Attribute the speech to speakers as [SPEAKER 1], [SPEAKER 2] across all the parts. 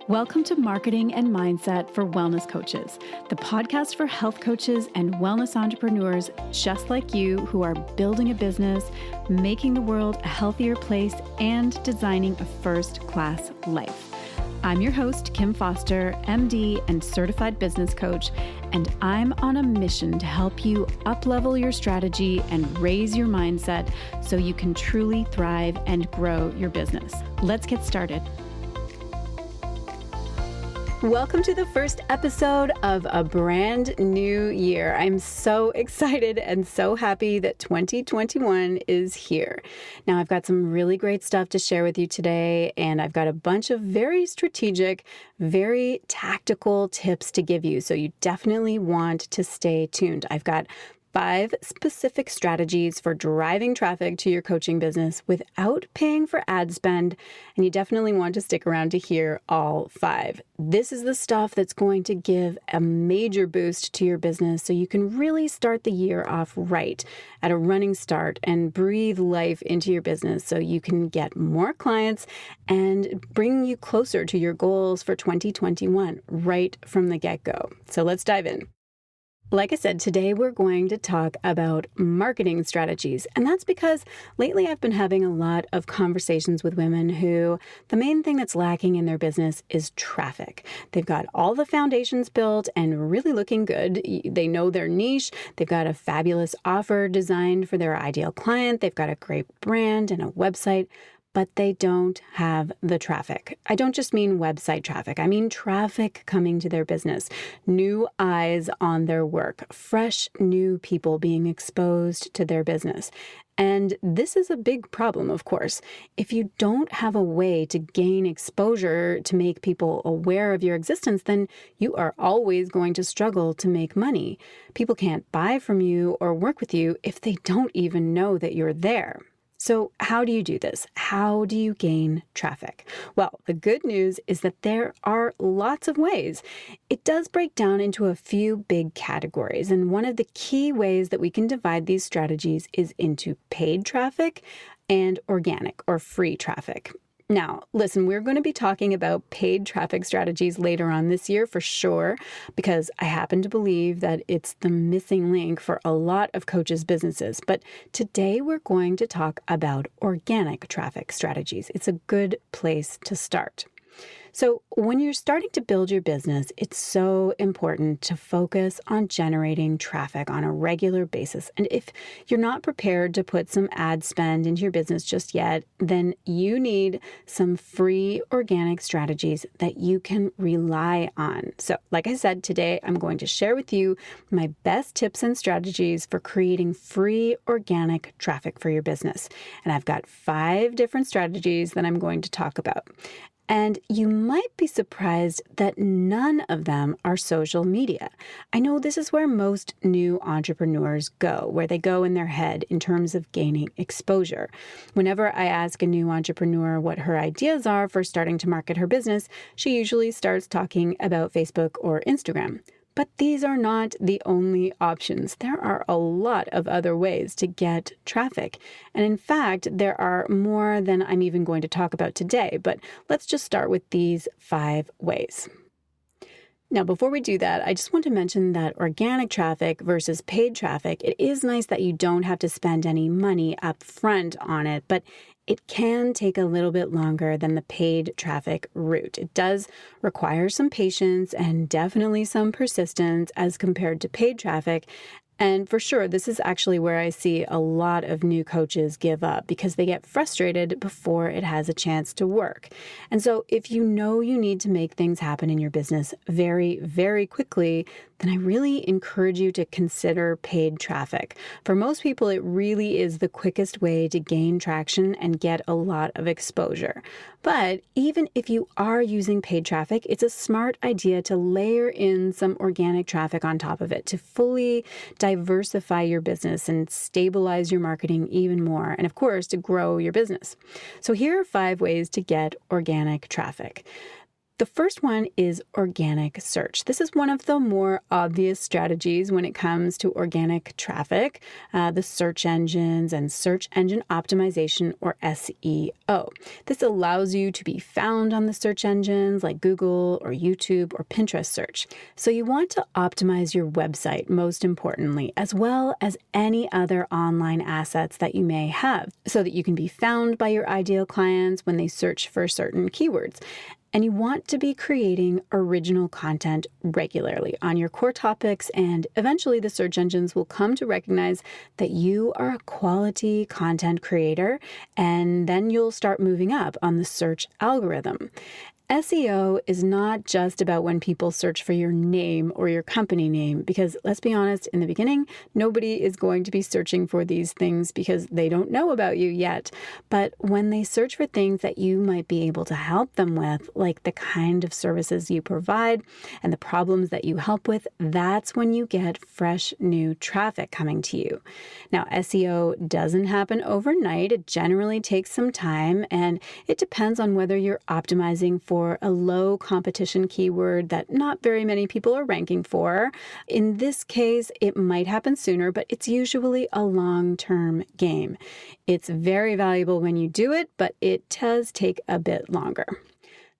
[SPEAKER 1] Welcome to Marketing and Mindset for Wellness Coaches, the podcast for health coaches and wellness entrepreneurs just like you who are building a business, making the world a healthier place, and designing a first-class life. I'm your host, Kim Foster, MD and certified business coach, and I'm on a mission to help you up-level your strategy and raise your mindset so you can truly thrive and grow your business. Let's get started. Welcome to the first episode of a brand new year. I'm so excited and so happy that 2021 is here. Now, I've got some really great stuff to share with you today, and I've got a bunch of very strategic, very tactical tips to give you. So you definitely want to stay tuned. I've got 5 specific strategies for driving traffic to your coaching business without paying for ad spend, and you definitely want to stick around to hear all 5. This is the stuff that's going to give a major boost to your business so you can really start the year off right at a running start and breathe life into your business so you can get more clients and bring you closer to your goals for 2021 right from the get-go. So let's dive in. Like I said, today we're going to talk about marketing strategies. And that's because lately I've been having a lot of conversations with women who the main thing that's lacking in their business is traffic. They've got all the foundations built and really looking good. They know their niche. They've got a fabulous offer designed for their ideal client. They've got a great brand and a website, but they don't have the traffic. I don't just mean website traffic. I mean traffic coming to their business, new eyes on their work, fresh new people being exposed to their business. And this is a big problem, of course. If you don't have a way to gain exposure to make people aware of your existence, then you are always going to struggle to make money. People can't buy from you or work with you if they don't even know that you're there. So how do you do this? How do you gain traffic? Well, the good news is that there are lots of ways. It does break down into a few big categories. And one of the key ways that we can divide these strategies is into paid traffic and organic or free traffic. Now, listen, we're going to be talking about paid traffic strategies later on this year for sure, because I happen to believe that it's the missing link for a lot of coaches' businesses. But today we're going to talk about organic traffic strategies. It's a good place to start. So when you're starting to build your business, it's so important to focus on generating traffic on a regular basis. And if you're not prepared to put some ad spend into your business just yet, then you need some free organic strategies that you can rely on. So like I said, today I'm going to share with you my best tips and strategies for creating free organic traffic for your business. And I've got 5 different strategies that I'm going to talk about. And you might be surprised that none of them are social media. I know this is where most new entrepreneurs go, where they go in their head in terms of gaining exposure. Whenever I ask a new entrepreneur what her ideas are for starting to market her business, she usually starts talking about Facebook or Instagram. But these are not the only options. There are a lot of other ways to get traffic. And in fact, there are more than I'm even going to talk about today. But let's just start with these 5 ways. Now, before we do that, I just want to mention that organic traffic versus paid traffic, it is nice that you don't have to spend any money up front on it, but it can take a little bit longer than the paid traffic route. It does require some patience and definitely some persistence as compared to paid traffic. And for sure, this is actually where I see a lot of new coaches give up because they get frustrated before it has a chance to work. And so if you know you need to make things happen in your business very, very quickly, then I really encourage you to consider paid traffic. For most people, it really is the quickest way to gain traction and get a lot of exposure. But even if you are using paid traffic, it's a smart idea to layer in some organic traffic on top of it to fully diversify your business and stabilize your marketing even more, and of course, to grow your business. So here are 5 ways to get organic traffic. The first one is organic search. This is one of the more obvious strategies when it comes to organic traffic, the search engines and search engine optimization, or SEO. This allows you to be found on the search engines like Google or YouTube or Pinterest search. So you want to optimize your website, most importantly, as well as any other online assets that you may have, so that you can be found by your ideal clients when they search for certain keywords. And you want to be creating original content regularly on your core topics, and eventually the search engines will come to recognize that you are a quality content creator, and then you'll start moving up on the search algorithm. SEO is not just about when people search for your name or your company name, because let's be honest, in the beginning, nobody is going to be searching for these things because they don't know about you yet. But when they search for things that you might be able to help them with, like the kind of services you provide and the problems that you help with, that's when you get fresh new traffic coming to you. Now, SEO doesn't happen overnight. It generally takes some time, and it depends on whether you're optimizing for a low competition keyword that not very many people are ranking for. In this case, it might happen sooner, but it's usually a long-term game. It's very valuable when you do it, but it does take a bit longer.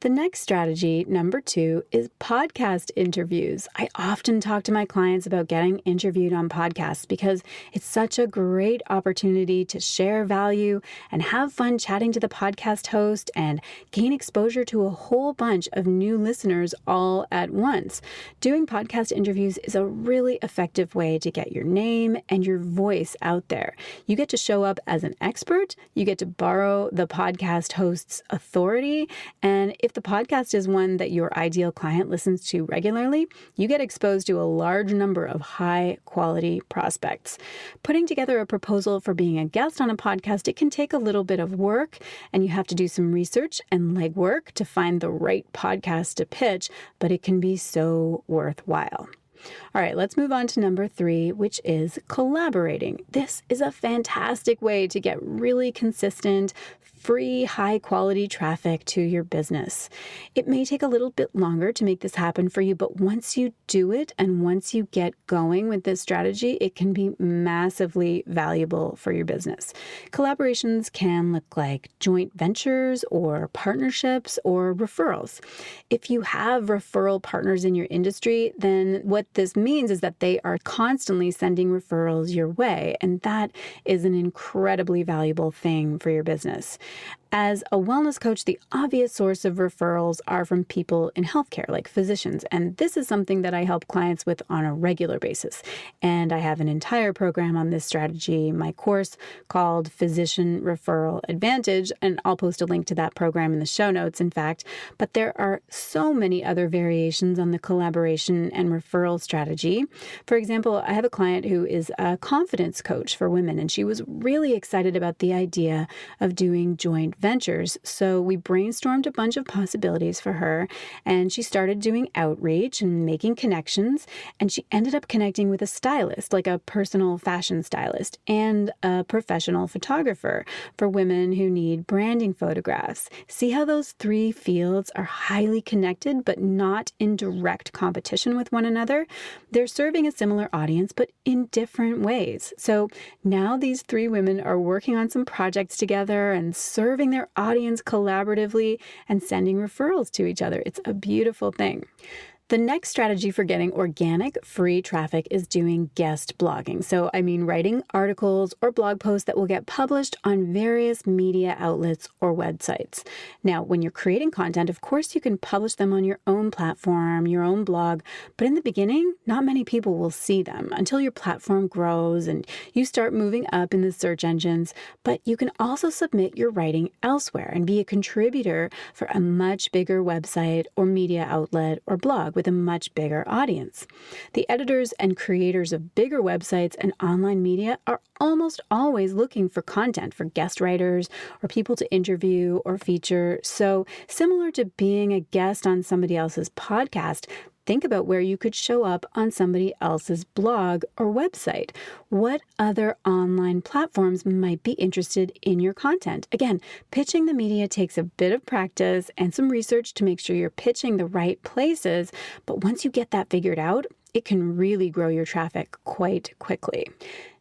[SPEAKER 1] The next strategy, number 2, is podcast interviews. I often talk to my clients about getting interviewed on podcasts because it's such a great opportunity to share value and have fun chatting to the podcast host and gain exposure to a whole bunch of new listeners all at once. Doing podcast interviews is a really effective way to get your name and your voice out there. You get to show up as an expert, you get to borrow the podcast host's authority, and if the podcast is one that your ideal client listens to regularly, you get exposed to a large number of high-quality prospects. Putting together a proposal for being a guest on a podcast, it can take a little bit of work, and you have to do some research and legwork to find the right podcast to pitch, but it can be so worthwhile. All right, let's move on to number 3, which is collaborating. This is a fantastic way to get really consistent, free, high-quality traffic to your business. It may take a little bit longer to make this happen for you, but once you do it and once you get going with this strategy, it can be massively valuable for your business. Collaborations can look like joint ventures or partnerships or referrals. If you have referral partners in your industry, then what this means is that they are constantly sending referrals your way, and that is an incredibly valuable thing for your business. As a wellness coach, the obvious source of referrals are from people in healthcare, like physicians, and this is something that I help clients with on a regular basis. And I have an entire program on this strategy, my course called Physician Referral Advantage, and I'll post a link to that program in the show notes, in fact. But there are so many other variations on the collaboration and referral strategy. For example, I have a client who is a confidence coach for women, and she was really excited about the idea of doing joint ventures. So we brainstormed a bunch of possibilities for her, and she started doing outreach and making connections, and she ended up connecting with a stylist, like a personal fashion stylist, and a professional photographer for women who need branding photographs. See how those 3 fields are highly connected but not in direct competition with one another? They're serving a similar audience but in different ways. So now these 3 women are working on some projects together and serving their audience collaboratively and sending referrals to each other. It's a beautiful thing. The next strategy for getting organic, free traffic is doing guest blogging. So, writing articles or blog posts that will get published on various media outlets or websites. Now, when you're creating content, of course, you can publish them on your own platform, your own blog, but in the beginning, not many people will see them until your platform grows and you start moving up in the search engines. But you can also submit your writing elsewhere and be a contributor for a much bigger website or media outlet or blog with a much bigger audience. The editors and creators of bigger websites and online media are almost always looking for content for guest writers or people to interview or feature. So similar to being a guest on somebody else's podcast, think about where you could show up on somebody else's blog or website. What other online platforms might be interested in your content? Again, pitching the media takes a bit of practice and some research to make sure you're pitching the right places. But once you get that figured out, it can really grow your traffic quite quickly.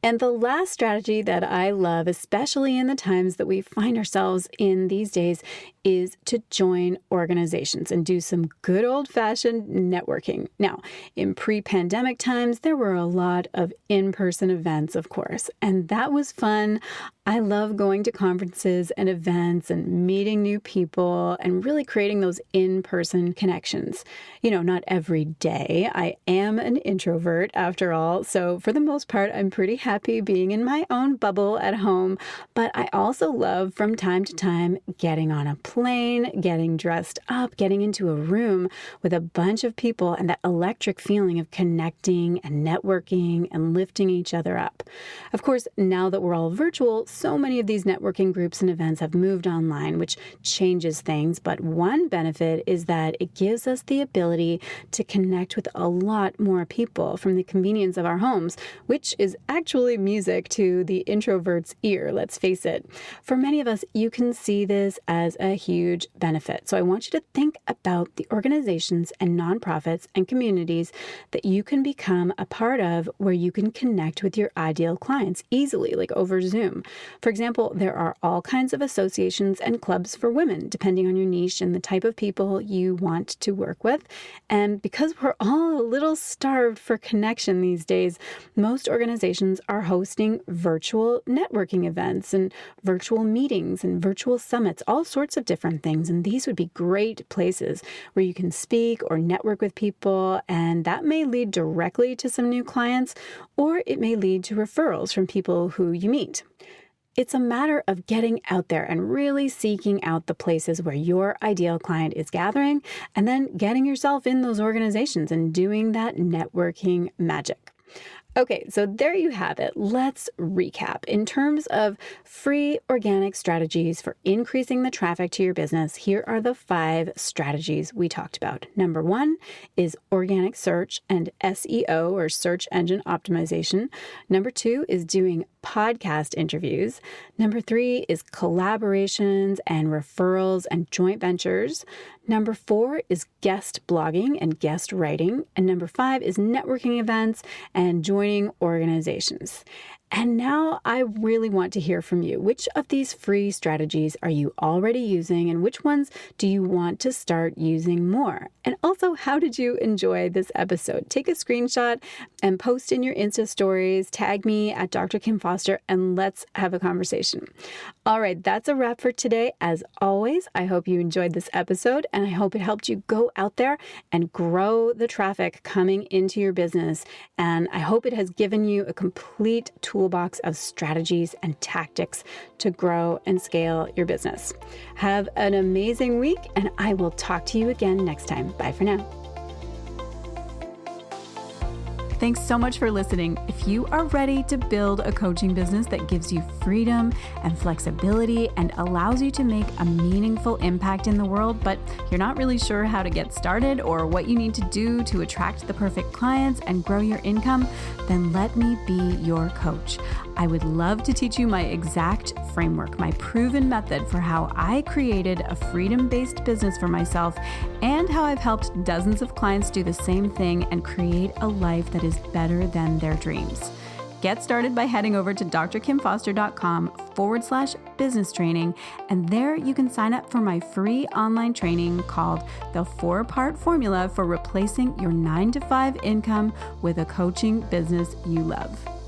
[SPEAKER 1] And the last strategy that I love, especially in the times that we find ourselves in these days, is to join organizations and do some good old-fashioned networking. Now, in pre-pandemic times, there were a lot of in-person events, of course, and that was fun. I love going to conferences and events and meeting new people and really creating those in-person connections. Not every day. I am an introvert after all, so for the most part, I'm pretty happy being in my own bubble at home, but I also love from time to time getting on a plane, getting dressed up, getting into a room with a bunch of people and that electric feeling of connecting and networking and lifting each other up. Of course, now that we're all virtual, so many of these networking groups and events have moved online, which changes things. But one benefit is that it gives us the ability to connect with a lot more people from the convenience of our homes, which is actually music to the introvert's ear, let's face it. For many of us, you can see this as a huge benefit. So I want you to think about the organizations and nonprofits and communities that you can become a part of where you can connect with your ideal clients easily, like over Zoom. For example, there are all kinds of associations and clubs for women, depending on your niche and the type of people you want to work with. And because we're all a little starved for connection these days, most organizations are hosting virtual networking events and virtual meetings and virtual summits, all sorts of different things. And these would be great places where you can speak or network with people. And that may lead directly to some new clients, or it may lead to referrals from people who you meet. It's a matter of getting out there and really seeking out the places where your ideal client is gathering, and then getting yourself in those organizations and doing that networking magic. Okay, so there you have it. Let's recap. In terms of free organic strategies for increasing the traffic to your business, here are the 5 strategies we talked about. Number 1 is organic search and SEO, or search engine optimization. Number 2 is doing podcast interviews. Number 3 is collaborations and referrals and joint ventures. Number 4 is guest blogging and guest writing. And number 5 is networking events and joining organizations. And now I really want to hear from you. Which of these free strategies are you already using, and which ones do you want to start using more? And also, how did you enjoy this episode? Take a screenshot and post in your Insta stories, tag me at Dr. Kim Foster, and let's have a conversation. All right, that's a wrap for today. As always, I hope you enjoyed this episode, and I hope it helped you go out there and grow the traffic coming into your business. And I hope it has given you a complete toolbox of strategies and tactics to grow and scale your business. Have an amazing week, and I will talk to you again next time. Bye for now. Thanks so much for listening. If you are ready to build a coaching business that gives you freedom and flexibility and allows you to make a meaningful impact in the world, but you're not really sure how to get started or what you need to do to attract the perfect clients and grow your income, then let me be your coach. I would love to teach you my exact framework, my proven method for how I created a freedom-based business for myself and how I've helped dozens of clients do the same thing and create a life that is better than their dreams. Get started by heading over to drkimfoster.com/business training, and there you can sign up for my free online training called The 4-Part Formula for Replacing Your 9-to-5 Income with a Coaching Business You Love.